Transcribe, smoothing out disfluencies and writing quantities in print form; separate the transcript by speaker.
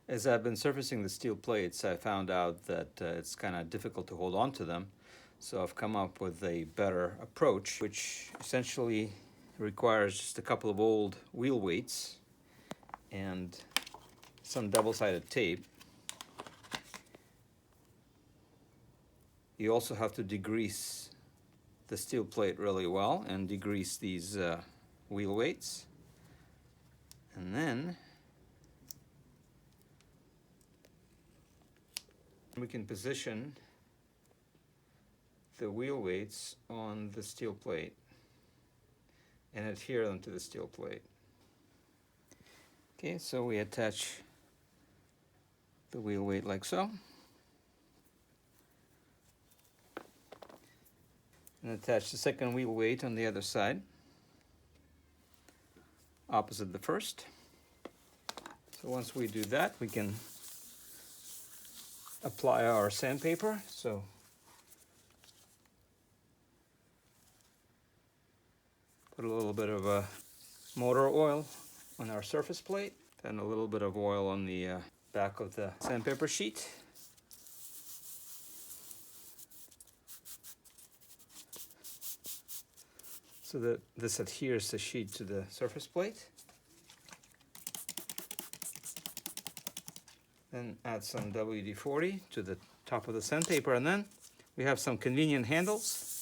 Speaker 1: As I've been surfacing the steel plates, I found out that it's kind of difficult to hold on to them. So I've come up with a better approach, which essentially requires just a couple of old wheel weights and some double-sided tape. You also have to degrease the steel plate really well and degrease these wheel weights. And then we can position the wheel weights on the steel plate and adhere them to the steel plate. Okay, so we attach the wheel weight like so, and attach the second wheel weight on the other side, opposite the first. So once we do that, we can apply our sandpaper. So put a little bit of motor oil on our surface plate, then a little bit of oil on the back of the sandpaper sheet. So that this adheres the sheet to the surface plate. Then add some WD-40 to the top of the sandpaper, and then we have some convenient handles